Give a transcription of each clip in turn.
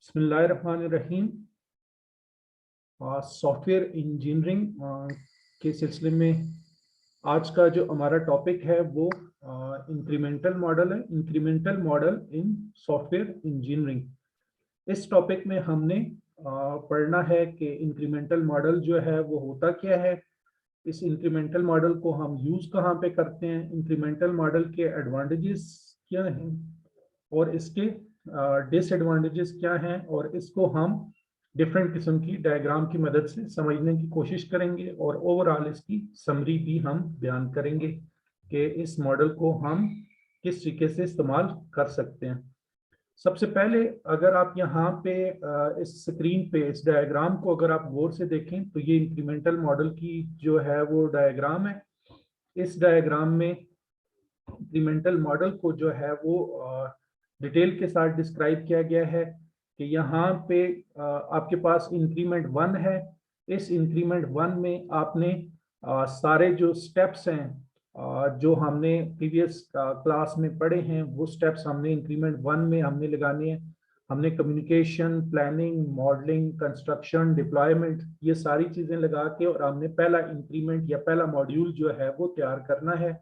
बिस्मिल्लाहिर्रहमानिर्रहीम। Software engineering के सिलसिले में आज का जो हमारा टॉपिक है वो इंक्रीमेंटल मॉडल है। इंक्रीमेंटल मॉडल इन सॉफ्टवेयर इंजीनियरिंग। इस टॉपिक में हमने पढ़ना है कि इंक्रीमेंटल मॉडल जो है वो होता क्या है, इस इंक्रीमेंटल मॉडल को हम यूज़ कहाँ पे करते हैं, इंक्रीमेंटल मॉडल के एडवांटेजेस क्या हैं और इसके डिसएडवांटेजेस क्या हैं, और इसको हम डिफरेंट किस्म की डायग्राम की मदद से समझने की कोशिश करेंगे और ओवरऑल इसकी समरी भी हम बयान करेंगे कि इस मॉडल को हम किस तरीके से इस्तेमाल कर सकते हैं। सबसे पहले अगर आप यहाँ पे इस स्क्रीन पे इस डायग्राम को अगर आप गौर से देखें तो ये इंक्रीमेंटल मॉडल की जो है वो डायग्राम है। इस डायग्राम में इंक्रीमेंटल मॉडल को जो है वो डिटेल के साथ डिस्क्राइब किया गया है कि यहाँ पे आपके पास इंक्रीमेंट 1 है। इस इंक्रीमेंट 1 में आपने सारे जो स्टेप्स हैं जो हमने प्रीवियस क्लास में पढ़े हैं वो स्टेप्स हमने इंक्रीमेंट 1 में हमने लगाने हैं। हमने communication, planning, modelling, construction, deployment, ये सारी चीज़ें लगा के और हमने पहला इंक्रीमेंट या पहला मॉड्यूल जो है वो तैयार करना है।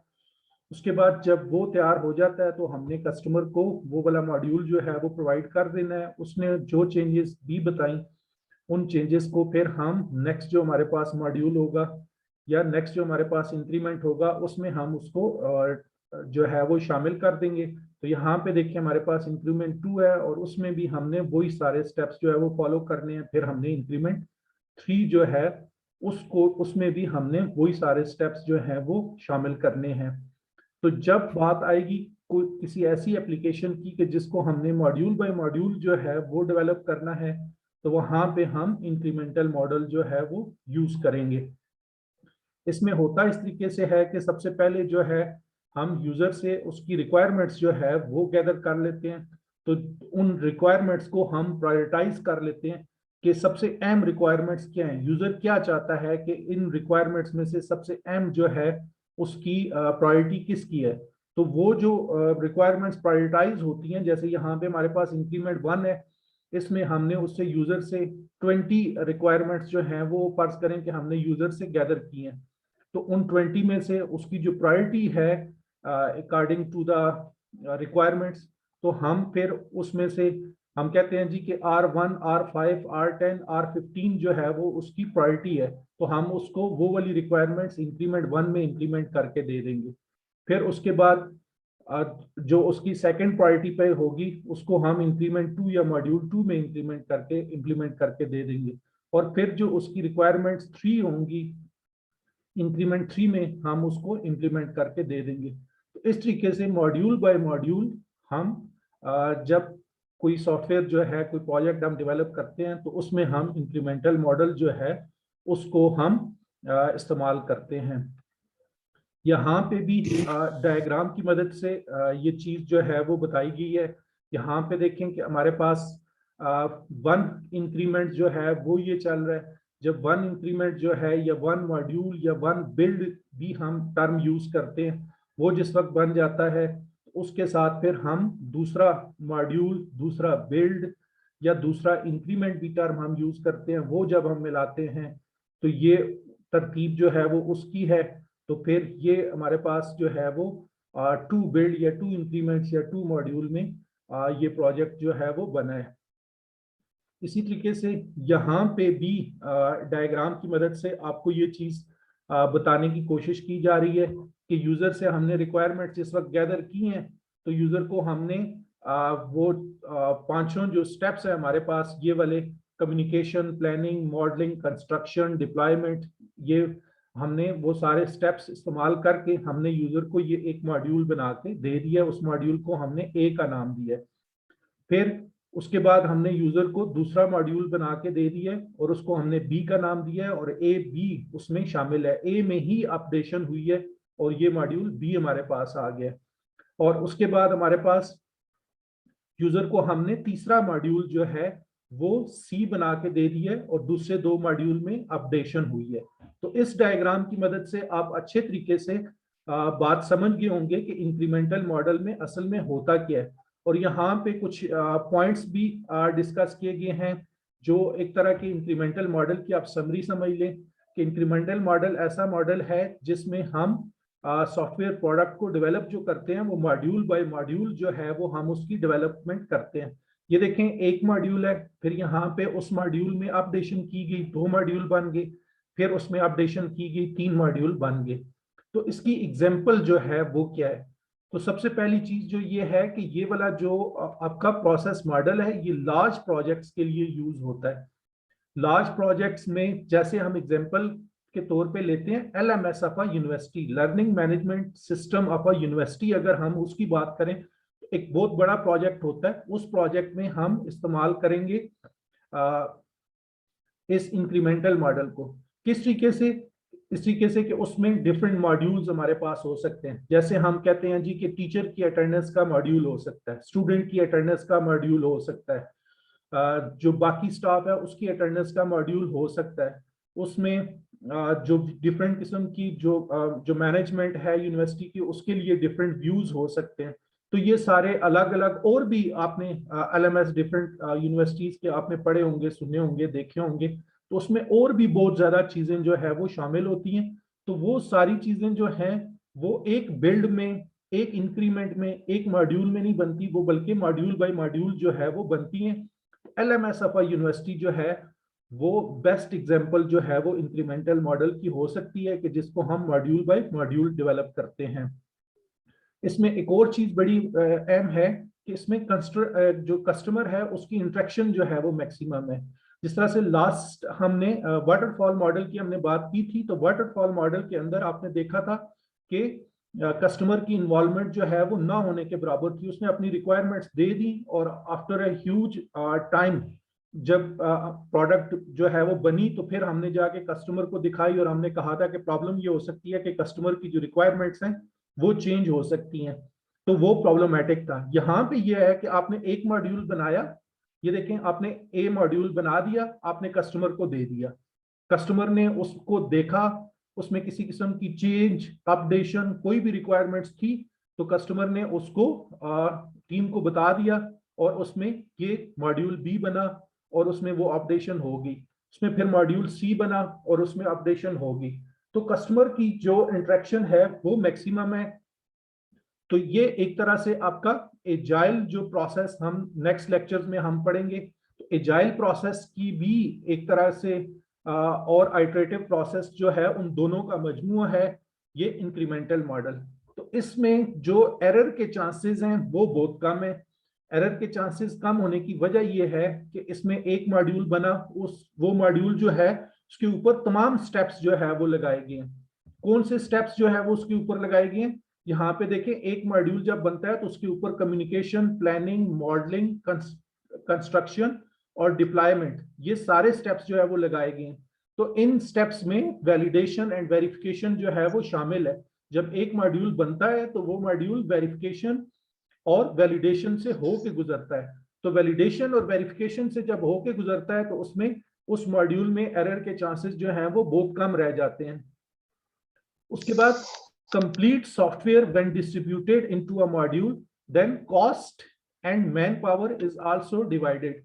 उसके बाद जब वो तैयार हो जाता है तो हमने कस्टमर को वो वाला मॉड्यूल जो है वो प्रोवाइड कर देना है। उसने जो चेंजेस भी बताई उन चेंजेस को फिर हम नेक्स्ट जो हमारे पास मॉड्यूल होगा या नेक्स्ट जो हमारे पास इंक्रीमेंट होगा उसमें हम उसको जो है वो शामिल कर देंगे। तो यहाँ पे देखिए हमारे पास इंक्रीमेंट 2 है और उसमें भी हमने वही सारे स्टेप्स जो है वो फॉलो करने हैं। फिर हमने इंक्रीमेंट 3 जो है उसको उसमें भी हमने वही सारे स्टेप्स जो है वो शामिल करने हैं। तो जब बात आएगी कोई किसी ऐसी एप्लीकेशन की कि जिसको हमने मॉड्यूल बाय मॉड्यूल जो है वो डेवलप करना है तो वहां पे हम इंक्रीमेंटल मॉडल जो है वो यूज करेंगे। इसमें होता इस तरीके से है कि सबसे पहले जो है हम यूजर से उसकी रिक्वायरमेंट्स जो है वो गैदर कर लेते हैं। तो उन रिक्वायरमेंट्स को हम प्रायोरिटाइज कर लेते हैं कि सबसे अहम रिक्वायरमेंट्स क्या हैं, यूजर क्या चाहता है कि इन रिक्वायरमेंट्स में से सबसे अहम जो है उसकी प्रायोरिटी किसकी है। तो वो जो रिक्वायरमेंट्स प्रायोरिटाइज होती हैं, जैसे यहाँ पे हमारे पास इंक्रीमेंट 1 है, इसमें हमने उससे यूजर से 20 रिक्वायरमेंट्स जो हैं वो फर्ज करें कि हमने यूजर से गैदर की हैं। तो उन 20 में से उसकी जो प्रायोरिटी है अकॉर्डिंग टू द रिक्वायरमेंट्स, तो हम फिर उसमें से हम कहते हैं जी कि R1, R5, R10, R15 जो है वो उसकी प्रायोरिटी है। तो हम उसको वो वाली रिक्वायरमेंट्स इंक्रीमेंट 1 में इंक्रीमेंट करके दे देंगे। फिर उसके बाद जो उसकी सेकंड प्रायोरिटी पे होगी उसको हम इंक्रीमेंट 2 या मॉड्यूल 2 में इंक्रीमेंट करके इम्प्लीमेंट करके दे देंगे। और फिर जो उसकी रिक्वायरमेंट्स 3 होंगी इंक्रीमेंट 3 में हम उसको इंप्लीमेंट करके दे देंगे। तो इस तरीके से मॉड्यूल बाय मॉड्यूल हम जब कोई सॉफ्टवेयर जो है कोई प्रोजेक्ट हम डेवलप करते हैं तो उसमें हम इंक्रीमेंटल मॉडल जो है उसको हम इस्तेमाल करते हैं। यहाँ पे भी डायग्राम की मदद से ये चीज जो है वो बताई गई है। यहाँ पे देखें कि हमारे पास 1 इंक्रीमेंट जो है वो ये चल रहा है। जब 1 इंक्रीमेंट जो है या 1 मॉड्यूल या 1 बिल्ड भी हम टर्म यूज करते हैं, वो जिस वक्त बन जाता है उसके साथ फिर हम दूसरा मॉड्यूल, दूसरा बिल्ड या दूसरा इंक्रीमेंट भी टर्म हम यूज करते हैं। वो जब हम मिलाते हैं तो ये तरतीब जो है वो उसकी है। तो फिर ये हमारे पास जो है वो 2 बिल्ड या 2 इंक्रीमेंट्स या 2 मॉड्यूल में ये प्रोजेक्ट जो है वो बना है। इसी तरीके से यहाँ पे भी डायग्राम की मदद से आपको ये चीज बताने की कोशिश की जा रही है कि यूजर से हमने रिक्वायरमेंट जिस वक्त गैदर की हैं तो यूजर को हमने वो पांचों जो स्टेप्स है हमारे पास ये वाले communication, planning, modelling, construction, deployment, ये हमने वो सारे स्टेप्स इस्तेमाल करके हमने यूजर को ये एक मॉड्यूल बना के दे दिया। उस मॉड्यूल को हमने ए का नाम दिया। फिर उसके बाद हमने यूजर को दूसरा मॉड्यूल बना के दे दिया और उसको हमने बी का नाम दिया है और ए बी उसमें शामिल है। ए में ही अपडेशन हुई है और ये मॉड्यूल बी हमारे पास आ गया। और उसके बाद हमारे पास यूजर को हमने तीसरा मॉड्यूल जो है वो सी बना के दे दिया और दूसरे 2 मॉड्यूल में अपडेशन हुई है। तो इस डायग्राम की मदद से आप अच्छे तरीके से बात समझ गए होंगे कि इंक्रीमेंटल मॉडल में असल में होता क्या है। और यहाँ पे कुछ पॉइंट्स भी डिस्कस किए गए हैं जो एक तरह के इंक्रीमेंटल मॉडल की आप समरी समझ लें कि इंक्रीमेंटल मॉडल ऐसा मॉडल है जिसमें हम सॉफ्टवेयर प्रोडक्ट को डेवलप जो करते हैं वो मॉड्यूल बाय मॉड्यूल जो है वो हम उसकी डेवलपमेंट करते हैं। ये देखें एक मॉड्यूल है, फिर यहाँ पे उस मॉड्यूल में अपडेशन की गई 2 मॉड्यूल बन गए, फिर उसमें अपडेशन की गई 3 मॉड्यूल बन गए। तो इसकी एग्जांपल जो है वो क्या है? तो सबसे पहली चीज जो ये है कि ये वाला जो आपका प्रोसेस मॉडल है ये लार्ज प्रोजेक्ट्स के लिए यूज होता है। लार्ज प्रोजेक्ट्स में जैसे हम एग्जांपल के तौर पे लेते हैं LMS of a university, learning management system of a university, अगर हम उसकी बात करें तो एक बहुत बड़ा प्रोजेक्ट होता है। उस प्रोजेक्ट में हम इस्तेमाल करेंगे इस इंक्रीमेंटल मॉडल को। किस तरीके से? इस तरीके से कि उसमें डिफरेंट मॉड्यूल्स हमारे पास हो सकते हैं। जैसे हम कहते हैं जी कि टीचर की अटेंडेंस का मॉड्यूल हो सकता है, स्टूडेंट की अटेंडेंस का मॉड्यूल हो सकता है, जो बाकी स्टाफ है उसकी अटेंडेंस का मॉड्यूल हो सकता है। उसमें जो डिफरेंट किस्म की जो मैनेजमेंट है यूनिवर्सिटी की उसके लिए डिफरेंट व्यूज हो सकते हैं। तो ये सारे अलग अलग और भी आपने LMS डिफरेंट यूनिवर्सिटीज के आपने पढ़े होंगे, सुने होंगे, देखे होंगे। तो उसमें और भी बहुत ज्यादा चीजें जो है वो शामिल होती हैं। तो वो सारी चीजें जो हैं वो एक बिल्ड में, एक इंक्रीमेंट में, एक मॉड्यूल में नहीं बनती, वो बल्कि मॉड्यूल बाय मॉड्यूल जो है वो बनती हैं। LMS ऑफ अ यूनिवर्सिटी जो है वो बेस्ट एग्जांपल जो है वो इंक्रीमेंटल मॉडल की हो सकती है कि जिसको हम मॉड्यूल बाय मॉड्यूल डेवलप करते हैं। इसमें एक और चीज बड़ी अहम है कि इसमें जो कस्टमर है उसकी इंटरेक्शन जो है वो मैक्सिमम है। जिस तरह से लास्ट हमने वाटरफॉल मॉडल की हमने बात की थी, तो वाटरफॉल मॉडल के अंदर आपने देखा था कि कस्टमर की इन्वॉल्वमेंट जो है वो ना होने के बराबर थी। उसने अपनी रिक्वायरमेंट्स दे दी और आफ्टर अ ह्यूज टाइम जब प्रोडक्ट जो है वो बनी तो फिर हमने जाके कस्टमर को दिखाई और हमने कहा था कि प्रॉब्लम ये हो सकती है कि कस्टमर की जो रिक्वायरमेंट्स हैं वो चेंज हो सकती हैं। तो वो प्रॉब्लमेटिक था। यहाँ पे ये है कि आपने एक मॉड्यूल बनाया, ये देखें आपने ए मॉड्यूल बना दिया, आपने कस्टमर को दे दिया, कस्टमर ने उसको देखा, उसमें किसी किस्म की चेंज, अपडेशन, कोई भी रिक्वायरमेंट्स थी तो कस्टमर ने उसको टीम को बता दिया और उसमें ये मॉड्यूल बी बना और उसमें वो अपडेशन होगी। उसमें फिर मॉड्यूल सी बना और उसमें अपडेशन होगी। तो कस्टमर की जो इंटरेक्शन है वो मैक्सिमम है। तो ये एक तरह से आपका एजाइल जो प्रोसेस हम नेक्स्ट लेक्चर्स में हम पढ़ेंगे, तो एजाइल प्रोसेस की भी एक तरह से और आइटरेटिव प्रोसेस जो है उन दोनों का मजमूआ है ये इंक्रीमेंटल मॉडल। तो इसमें जो एरर के चांसेस हैं वो बहुत कम है। एरर के चांसेस कम होने की वजह यह है कि इसमें एक मॉड्यूल बना, वो मॉड्यूल जो है उसके ऊपर तमाम स्टेप्स जो है वो लगाए गए हैं। कौन से स्टेप्स जो है वो उसके ऊपर लगाए गए हैं? यहाँ पे देखें, एक मॉड्यूल जब बनता है तो उसके ऊपर कम्युनिकेशन, प्लानिंग, मॉडलिंग, कंस्ट्रक्शन और डिप्लॉयमेंट, ये सारे स्टेप्स जो है वो लगाए गए हैं। तो इन स्टेप्स में वैलिडेशन एंड वेरिफिकेशन जो है वो शामिल है। जब एक मॉड्यूल बनता है तो वो मॉड्यूल वेरिफिकेशन और वैलिडेशन से होके गुजरता है। तो वैलिडेशन और वेरिफिकेशन से जब होके गुजरता है तो उसमें उस मॉड्यूल में एरर के चांसेस जो हैं वो बहुत कम रह जाते हैं। उसके बाद complete software when distributed into a module, then cost and manpower is also divided।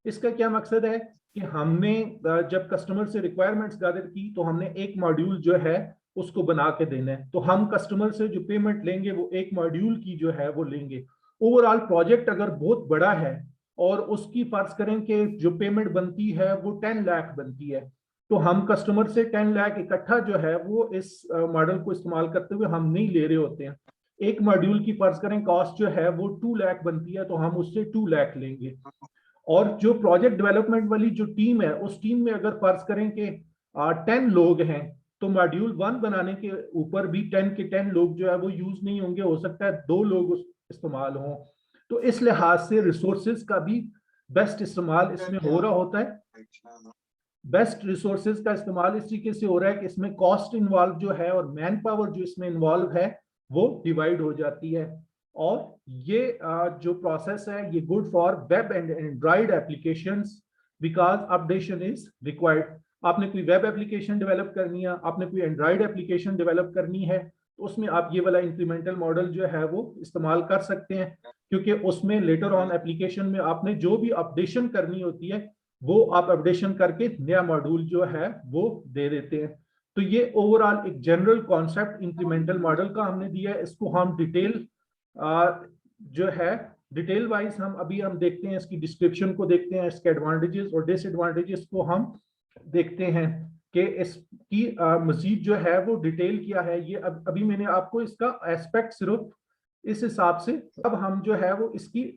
इसका क्या मकसद है कि हमने जब कस्टमर से रिक्वायरमेंट्स गैदर की तो हमने एक मॉड्यूल जो है उसको बना के देना है। तो हम कस्टमर से जो पेमेंट लेंगे वो एक मॉड्यूल की जो है वो लेंगे। ओवरऑल प्रोजेक्ट अगर बहुत बड़ा है और उसकी फर्ज करें कि जो पेमेंट बनती है वो 10 लाख बनती है, तो हम कस्टमर से 10 लाख इकट्ठा जो है वो इस मॉडल को इस्तेमाल करते हुए हम नहीं ले रहे होते हैं। एक मॉड्यूल की फर्ज करें कॉस्ट जो है वो 2 लाख बनती है तो हम उससे 2 लाख लेंगे। और जो प्रोजेक्ट डेवलपमेंट वाली जो टीम है उस टीम में अगर फर्ज करें कि 10 लोग हैं तो मॉड्यूल 1 बनाने के ऊपर भी 10 के 10 लोग जो है वो यूज नहीं होंगे, हो सकता है 2 लोग इस्तेमाल हों। तो इस लिहाज से रिसोर्सेज का भी बेस्ट इस्तेमाल इसमें हो रहा होता है। बेस्ट रिसोर्सेज का इस्तेमाल इस तरीके से हो रहा है कि इसमें कॉस्ट इन्वॉल्व जो है और मैन पावर जो इसमें इन्वॉल्व है वो डिवाइड हो जाती है। और ये जो प्रोसेस है ये good for web and Android applications because updation is required. आपने कोई वेब एप्लीकेशन डेवलप करनी है, आपने कोई एंड्रॉइड एप्लीकेशन डेवलप करनी है तो उसमें आप ये वाला इंक्रीमेंटल मॉडल जो है वो इस्तेमाल कर सकते हैं, क्योंकि उसमें लेटर ऑन एप्लीकेशन में आपने जो भी अपडेशन करनी होती है वो आप अपडेशन करके नया मॉड्यूल जो है वो दे देते हैं। तो ये ओवरऑल एक जनरल कॉन्सेप्ट इंक्रीमेंटल मॉडल का हमने दिया है। इसको हम डिटेल जो है डिटेल वाइज हम देखते हैं, इसकी डिस्क्रिप्शन को देखते हैं, इसके एडवांटेजेस और डिसएडवांटेजेस को हम देखते हैं कि इसकी मजीद जो है वो डिटेल क्या है। ये अभी मैंने आपको इसका एस्पेक्ट सिर्फ इस हिसाब से, अब हम जो है वो इसकी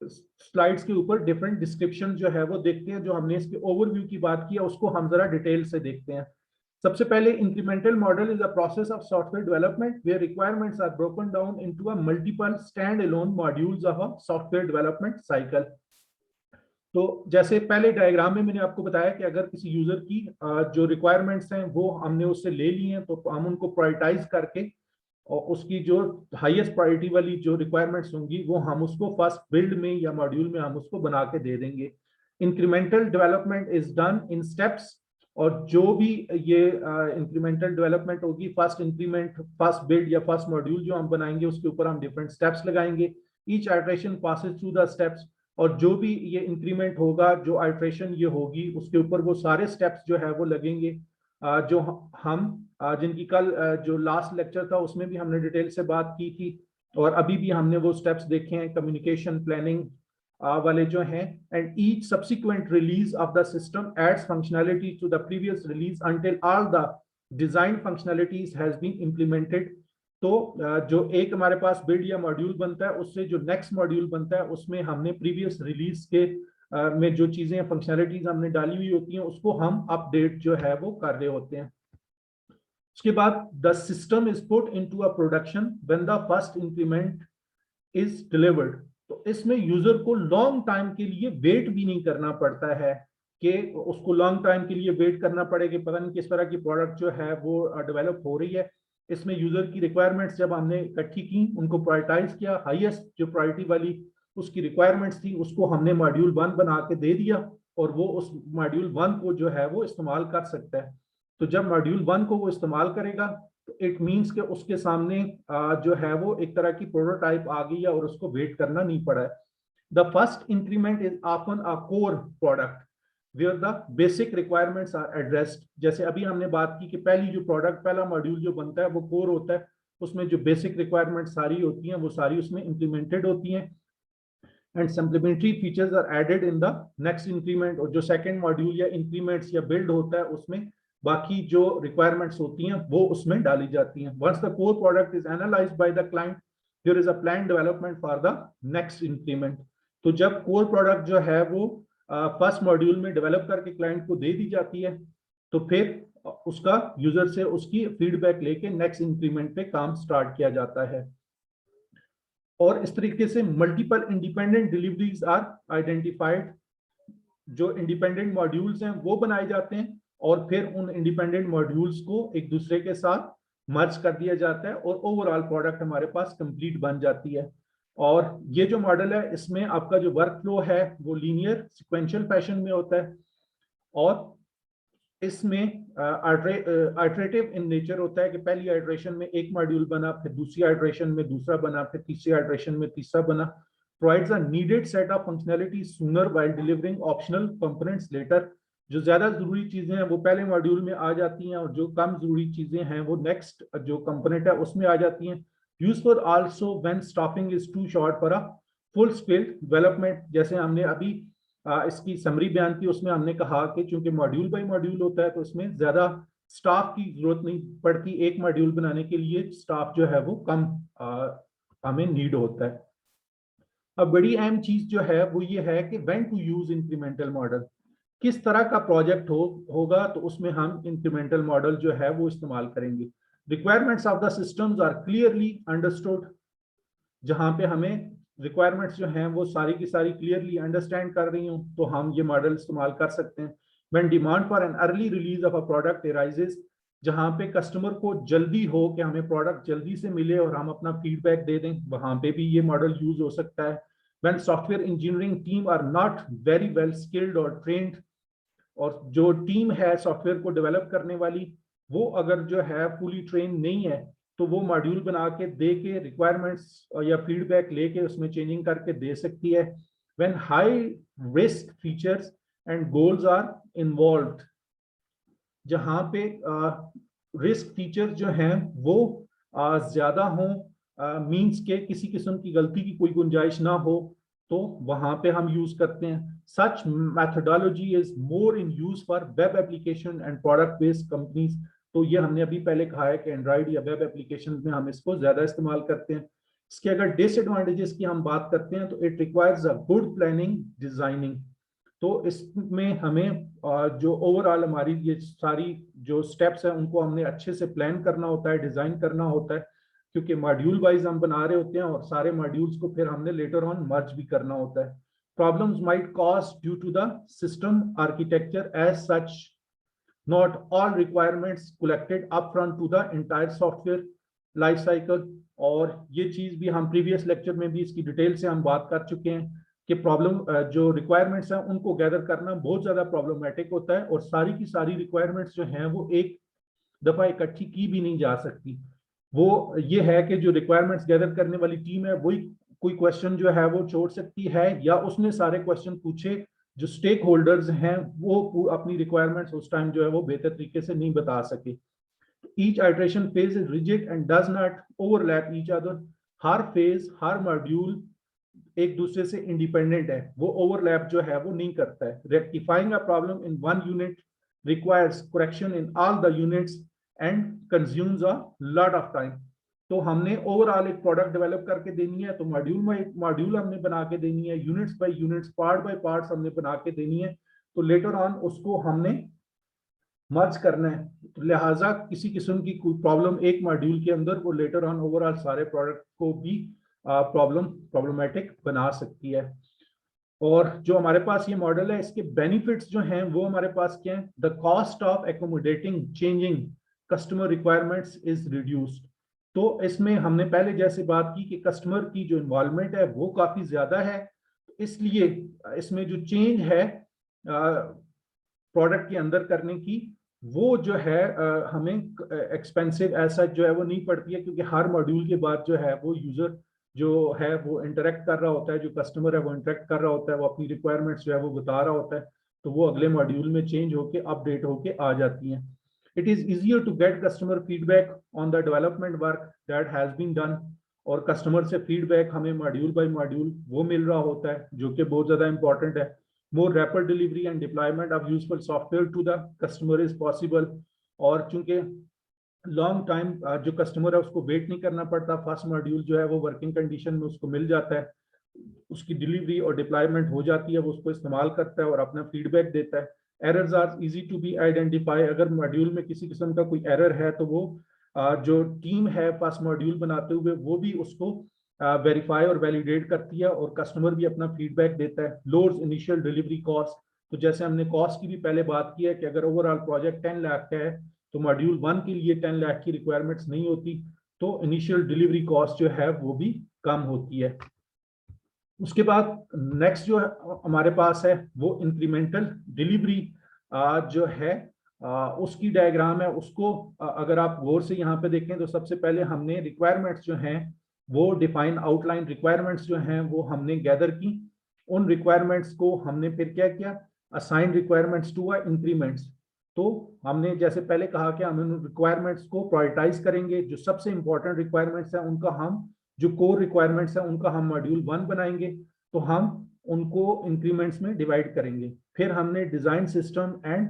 स्लाइड्स के ऊपर डिफरेंट डिस्क्रिप्शन जो है वो देखते हैं। जो हमने इसके ओवरव्यू की बात किया उसको हम जरा डिटेल से देखते हैं। सबसे पहले incremental model is a process of software development where requirements are broken down into a multiple stand alone modules of a software development cycle. तो जैसे पहले डायग्राम में मैंने आपको बताया कि अगर किसी यूजर की जो रिक्वायरमेंट्स हैं वो हमने उससे ले ली हैं, तो हम उनको प्रायोरिटाइज करके और उसकी जो हाईएस्ट प्रायोरिटी वाली जो रिक्वायरमेंट्स होंगी वो हम उसको फर्स्ट बिल्ड में या मॉड्यूल में हम उसको बना के दे देंगे। Incremental development is done in steps, और जो भी ये इंक्रीमेंटल डेवलपमेंट होगी, फर्स्ट इंक्रीमेंट, फर्स्ट बिल्ड या फर्स्ट मॉड्यूल जो हम बनाएंगे उसके ऊपर हम डिफरेंट स्टेप्स लगाएंगे। Each iteration passes through the steps, और जो भी ये इंक्रीमेंट होगा, जो आइटरेशन ये होगी, उसके ऊपर वो सारे स्टेप्स जो है वो लगेंगे। जो हम जिनकी कल जो लास्ट लेक्चर था उसमें भी हमने डिटेल से बात की थी, और अभी भी हमने वो स्टेप्स देखे हैं कम्युनिकेशन प्लानिंग वाले जो हैं। And each subsequent release of the system adds functionality to the previous release until all the design functionalities has been implemented. तो जो एक हमारे पास बिल्ड या मॉड्यूल बनता है, उससे जो नेक्स्ट मॉड्यूल बनता है उसमें हमने प्रीवियस रिलीज के में जो चीजें फंक्शनैलिटीज हमने डाली हुई होती हैं उसको हम अपडेट जो है वो कर रहे होते हैं। उसके बाद the system is put into a production when the first increment is delivered. तो इसमें यूजर को लॉन्ग टाइम के लिए वेट भी नहीं करना पड़ता है कि उसको लॉन्ग टाइम के लिए वेट करना पड़े कि पता नहीं किस तरह की प्रोडक्ट जो है वो डेवलप हो रही है। इसमें यूजर की रिक्वायरमेंट्स जब हमने इकट्ठी की, उनको प्रायोरिटाइज किया, हाईएस्ट जो प्रायोरिटी वाली उसकी रिक्वायरमेंट्स थी उसको हमने मॉड्यूल 1 बना के दे दिया, और वो उस मॉड्यूल 1 को जो है वो इस्तेमाल कर सकता है। तो जब मॉड्यूल 1 को वो इस्तेमाल करेगा तो इट मीन्स के उसके सामने जो है वो एक तरह की प्रोटोटाइप आ गई है और उसको वेट करना नहीं पड़ा है। The first increment is often a core product where the basic requirements are addressed. जैसे अभी हमने बात की कि पहली जो प्रोडक्ट, पहला मॉड्यूल जो बनता है वो कोर होता है, उसमें जो बेसिक रिक्वायरमेंट सारी होती हैं वो सारी उसमें इंप्लीमेंटेड होती हैं, and supplementary features are added in the next increment. और जो सेकंड मॉड्यूल या इंक्रीमेंट्स या बिल्ड होता है उसमें बाकी जो रिक्वायरमेंट्स होती हैं वो उसमें डाली जाती हैं। Once the core product is analysed by the client, there is a plan development for the next increment. तो जब कोर प्रोडक्ट जो है वो फर्स्ट मॉड्यूल में डेवलप करके क्लाइंट को दे दी जाती है, तो फिर उसका यूजर से उसकी फीडबैक लेके नेक्स्ट इंक्रीमेंट पे काम स्टार्ट किया जाता है। और इस तरीके से multiple independent deliveries are identified. जो इंडिपेंडेंट मॉड्यूल्स हैं वो बनाए जाते हैं, और फिर उन इंडिपेंडेंट मॉड्यूल्स को एक दूसरे के साथ मर्ज कर दिया जाता है, और ओवरऑल प्रोडक्ट हमारे पास कंप्लीट बन जाती है। और ये जो मॉडल है इसमें आपका जो वर्क फ्लो है वो लीनियर सिक्वेंशियल फैशन में होता है, और इसमें आइटरेटिव इन नेचर होता है कि पहली आइटरेशन में एक मॉड्यूल बना, फिर दूसरी आइटरेशन में दूसरा बना, फिर तीसरी आइटरेशन में तीसरा बना। Provides a needed set of functionality sooner while delivering optional components later. जो ज्यादा जरूरी चीजें हैं वो पहले मॉड्यूल में आ जाती हैं, और जो कम जरूरी चीजें हैं वो नेक्स्ट जो कंपोनेंट है उसमें आ जाती हैं। Useful also when staffing is too short for a full scale development. जैसे हमने अभी इसकी समरी बयान की, उसमें हमने कहा कि चूंकि मॉड्यूल बाय मॉड्यूल होता है तो इसमें ज्यादा स्टाफ की जरूरत नहीं पड़ती। एक मॉड्यूल बनाने के लिए स्टाफ जो है वो कम हमें नीड होता है। अब बड़ी अहम चीज जो है वो ये है कि when to use incremental model. किस तरह का प्रोजेक्ट होगा तो उसमें हम इंक्रीमेंटल मॉडल जो है वो इस्तेमाल करेंगे। Requirements of the systems are clearly understood. जहां पे हमें रिक्वायरमेंट्स जो हैं वो सारी की सारी क्लियरली अंडरस्टैंड कर रही हूँ तो हम ये मॉडल इस्तेमाल कर सकते हैं। When demand for an early release of a product arises, जहां पे कस्टमर को जल्दी हो कि हमें प्रोडक्ट जल्दी से मिले और हम अपना फीडबैक दे दें, वहां पे भी ये मॉडल यूज हो सकता है। When software engineering team are not very well skilled और ट्रेन्ड, और जो टीम है सॉफ्टवेयर को डेवलप करने वाली वो अगर जो है फुली ट्रेन नहीं है, तो वो मॉड्यूल बना के दे के रिक्वायरमेंट्स या फीडबैक लेके उसमें चेंजिंग करके दे सकती है। When high risk features and goals are involved, जहां पे रिस्क फीचर जो हैं वो ज्यादा हों, मींस के किसी किस्म की गलती की कोई गुंजाइश ना हो, तो वहां पे हम यूज करते हैं। Such methodology is more in use for web application and product based companies. तो ये हमने अभी पहले कहा है कि एंड्रॉइड या वेब एप्लीकेशन में हम इसको ज्यादा इस्तेमाल करते हैं। इसके अगर डिसएडवांटेजेस की हम बात करते हैं तो it requires a good planning designing. तो इसमें हमें जो ओवरऑल हमारी ये सारी जो स्टेप्स हैं उनको हमने अच्छे से प्लान करना होता है, डिजाइन करना होता है, क्योंकि मॉड्यूल वाइज हम बना रहे होते हैं और सारे मॉड्यूल्स को फिर हमने लेटर ऑन मर्ज भी करना होता है। Problems might cause due to the system architecture as such, not all requirements collected upfront to the entire software life cycle. और ये चीज भी हम प्रीवियस लेक्चर में भी इसकी डिटेल से हम बात कर चुके हैं कि प्रॉब्लम जो रिक्वायरमेंट्स हैं उनको गैदर करना बहुत ज्यादा प्रॉब्लमेटिक होता है, और सारी की सारी रिक्वायरमेंट्स जो हैं वो एक दफा इकट्ठी की भी नहीं जा सकती। वो ये है कि जो रिक्वायरमेंट्स गैदर करने वाली टीम है वही कोई क्वेश्चन जो है वो छोड़ सकती है, या उसने सारे क्वेश्चन पूछे, जो स्टेक होल्डर्स हैं वो अपनी रिक्वायरमेंट्स उस टाइम जो है वो बेहतर तरीके से नहीं बता सके। Each iteration phase is rigid and does not overlap each other. Her phase, her module एक दूसरे से इंडिपेंडेंट है, वो ओवरलैप जो है वो नहीं करता है। Rectifying a problem in one unit requires correction in all the units and consumes a lot of time. तो हमने ओवरऑल एक प्रोडक्ट डेवलप करके देनी है, तो मॉड्यूल में एक मॉड्यूल हमने बना के देनी है, units by units, part by parts हमने बना के देनी है, तो लेटर ऑन उसको हमने मर्ज करना है। तो लिहाजा किसी किस्म की कोई प्रॉब्लम एक मॉड्यूल के अंदर वो लेटर ऑन ओवरऑल सारे प्रोडक्ट को भी प्रॉब्लमेटिक बना सकती है। और जो हमारे पास ये मॉडल है इसके बेनिफिट्स जो हैं वो हमारे पास क्या है? The cost of accommodating changing customer requirements is reduced. तो इसमें हमने पहले जैसे बात की कि कस्टमर की जो इन्वॉल्वमेंट है वो काफी ज्यादा है, इसलिए इसमें जो चेंज है प्रोडक्ट के अंदर करने की, वो जो है हमें एक्सपेंसिव ऐसा जो है वो नहीं पड़ती है, क्योंकि हर मॉड्यूल के बाद जो है वो यूजर जो है वो इंटरेक्ट कर रहा होता है, जो कस्टमर है वो इंटरेक्ट कर रहा होता है, वो अपनी रिक्वायरमेंट्स जो है वो बता रहा होता है, तो वो अगले मॉड्यूल में चेंज होके अपडेट होके आ जाती हैं। It is easier to get customer feedback on the development work that has been done. और कस्टमर से फीडबैक हमें मॉड्यूल बाय मॉड्यूल वो मिल रहा होता है, जो कि बहुत ज्यादा इंपॉर्टेंट है। more rapid delivery and deployment of useful software to the customer is possible। और चूंकि लॉन्ग टाइम जो कस्टमर है उसको वेट नहीं करना पड़ता, फर्स्ट मॉड्यूल जो है वो वर्किंग कंडीशन में उसको मिल जाता है, उसकी डिलीवरी और डिप्लॉयमेंट हो जाती है, वो उसको इस्तेमाल करता है और अपना फीडबैक देता है। Errors are easy to be identify. अगर मॉड्यूल में किसी किस्म का कोई एरर है तो वो जो टीम है फर्स्ट मॉड्यूल बनाते हुए वो भी उसको वेरीफाई और वैलिडेट करती है, और कस्टमर भी अपना फीडबैक देता है। Lowers initial delivery cost. तो जैसे हमने कॉस्ट की भी पहले बात की है कि अगर ओवरऑल प्रोजेक्ट 10 लाख का है तो मॉड्यूल 1 के लिए 10 लाख की रिक्वायरमेंट्स नहीं होती, तो इनिशियल डिलीवरी कॉस्ट जो है वो भी कम होती है। उसके बाद नेक्स्ट जो हमारे पास है वो इंक्रीमेंटल डिलीवरी जो है उसकी डायग्राम है। उसको अगर आप गौर से यहाँ पे देखें तो सबसे पहले हमने रिक्वायरमेंट्स जो हैं वो डिफाइन आउटलाइन रिक्वायरमेंट्स जो हैं वो हमने गैदर की। उन रिक्वायरमेंट्स को हमने फिर क्या किया? Assign requirements to increments. तो हमने जैसे पहले कहा कि हम उन रिक्वायरमेंट्स को प्रायोरिटाइज करेंगे, जो सबसे इंपॉर्टेंट रिक्वायरमेंट्स हैं उनका हम, जो कोर रिक्वायरमेंट्स हैं उनका हम मॉड्यूल 1 बनाएंगे, तो हम उनको इंक्रीमेंट्स में डिवाइड करेंगे। फिर हमने design system and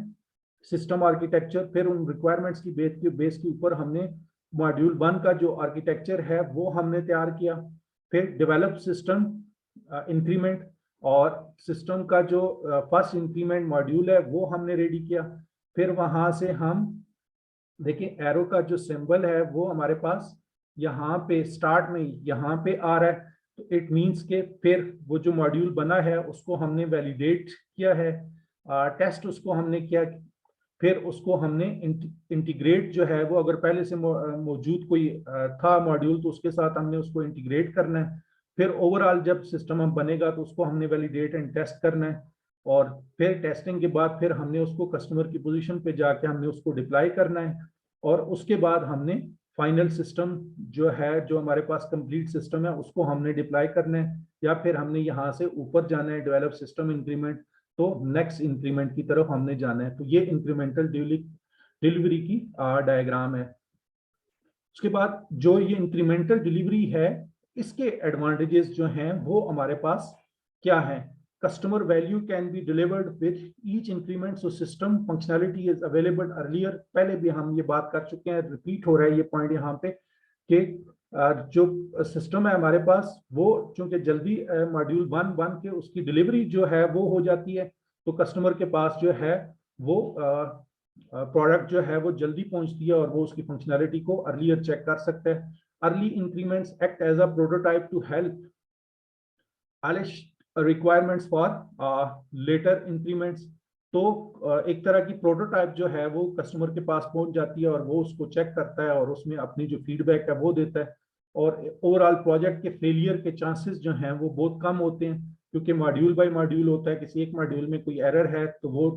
system architecture, फिर उन रिक्वायरमेंट्स की बेस के ऊपर हमने मॉड्यूल 1 का जो आर्किटेक्चर है वो हमने तैयार किया। फिर डेवलप सिस्टम इंक्रीमेंट, और सिस्टम का जो फर्स्ट इंक्रीमेंट मॉड्यूल है वो हमने रेडी किया। फिर वहां से हम देखिए एरो का जो सिंबल है वो हमारे पास यहाँ पे स्टार्ट में यहाँ पे आ रहा है, तो इट मींस के फिर वो जो मॉड्यूल बना है उसको हमने वैलिडेट किया है, टेस्ट उसको हमने किया, फिर उसको हमने इंटीग्रेट जो है वो अगर पहले से मौजूद कोई था मॉड्यूल तो उसके साथ हमने उसको इंटीग्रेट करना है। फिर ओवरऑल जब सिस्टम हम बनेगा तो उसको हमने वैलिडेट एंड टेस्ट करना है, और फिर टेस्टिंग के बाद फिर हमने उसको कस्टमर की पोजीशन पे जाके हमने उसको डिप्लॉय करना है, और उसके बाद हमने फाइनल सिस्टम जो है, जो हमारे पास कंप्लीट सिस्टम है, उसको हमने डिप्लॉय करना है, या फिर हमने यहाँ से ऊपर जाना है डेवलप सिस्टम इंक्रीमेंट, तो नेक्स्ट इंक्रीमेंट की तरफ हमने जाना है। तो ये इंक्रीमेंटल डिलीवरी की डायग्राम है। उसके बाद जो ये इंक्रीमेंटल डिलीवरी है, इसके एडवांटेजेस जो हैं वो हमारे पास क्या है? Customer value can be delivered with each increment, so system functionality is available earlier. पहले भी हम ये बात कर चुके हैं, रिपीट हो रहा है ये पॉइंट यहाँ पे कि जो सिस्टम है हमारे पास, वो चूंकि जल्दी मॉड्यूल 1 के उसकी डिलीवरी जो है वो हो जाती है, तो कस्टमर के पास जो है वो प्रोडक्ट जो है वो जल्दी पहुंचती है और वो उसकी फंक्शनैलिटी को अर्लियर चेक कर सकता है। Early increments act as a prototype to help requirements for later increments. तो एक तरह की प्रोटोटाइप जो है वो कस्टमर के पास पहुंच जाती है और वो उसको चेक करता है और उसमें अपनी जो फीडबैक है वो देता है, और ओवरऑल प्रोजेक्ट के फेलियर के चांसेस जो हैं वो बहुत कम होते हैं, क्योंकि मॉड्यूल बाय मॉड्यूल होता है। किसी एक मॉड्यूल में कोई एरर है तो वो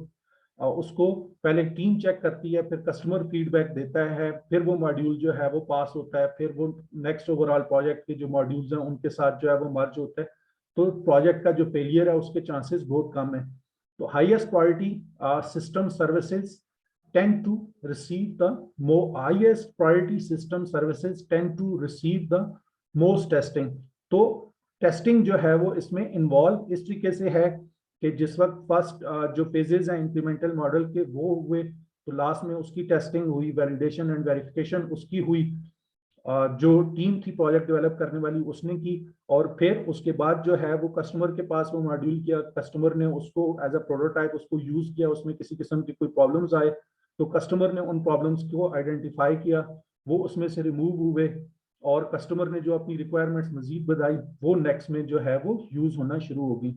उसको पहले टीम चेक करती है, फिर कस्टमर फीडबैक देता है, फिर वो मॉड्यूल जो है वो पास होता है, फिर वो नेक्स्ट ओवरऑल प्रोजेक्ट के जो मॉड्यूल्स हैं उनके साथ जो है वो मर्ज होता है। तो प्रोजेक्ट का जो फेलियर है उसके चांसेस बहुत कम है। तो highest priority system services tend to receive the highest priority system services tend to receive the most testing। तो टेस्टिंग जो है वो इसमें इन्वॉल्व इस तरीके से है कि जिस वक्त फर्स्ट जो फेजेस हैं इंक्रीमेंटल मॉडल के वो हुए, तो लास्ट में उसकी टेस्टिंग हुई, वैलिडेशन एंड वेरिफिकेशन उसकी हुई, जो टीम थी प्रोजेक्ट डेवलप करने वाली उसने की, और फिर उसके बाद जो है वो कस्टमर के पास वो मॉड्यूल किया, कस्टमर ने उसको एज अ प्रोटोटाइप उसको यूज किया, उसमें किसी किस्म की कोई प्रॉब्लम्स आए तो कस्टमर ने उन प्रॉब्लम्स को आइडेंटिफाई किया, वो उसमें से रिमूव हुए, और कस्टमर ने जो अपनी रिक्वायरमेंट्स मजीद बढ़ाई, वो नेक्स्ट में जो है वो यूज होना शुरू होगी।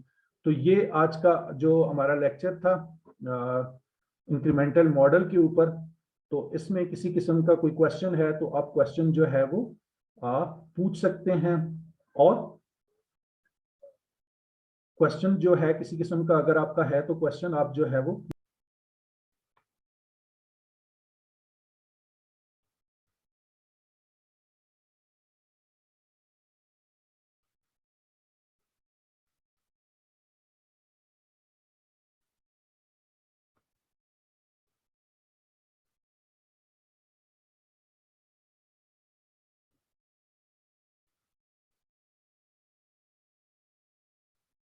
तो ये आज का जो हमारा लेक्चर था इंक्रीमेंटल मॉडल के ऊपर। तो इसमें किसी किस्म का कोई क्वेश्चन है तो आप क्वेश्चन जो है वो पूछ सकते हैं, और क्वेश्चन जो है किसी किस्म का अगर आपका है तो क्वेश्चन आप जो है वो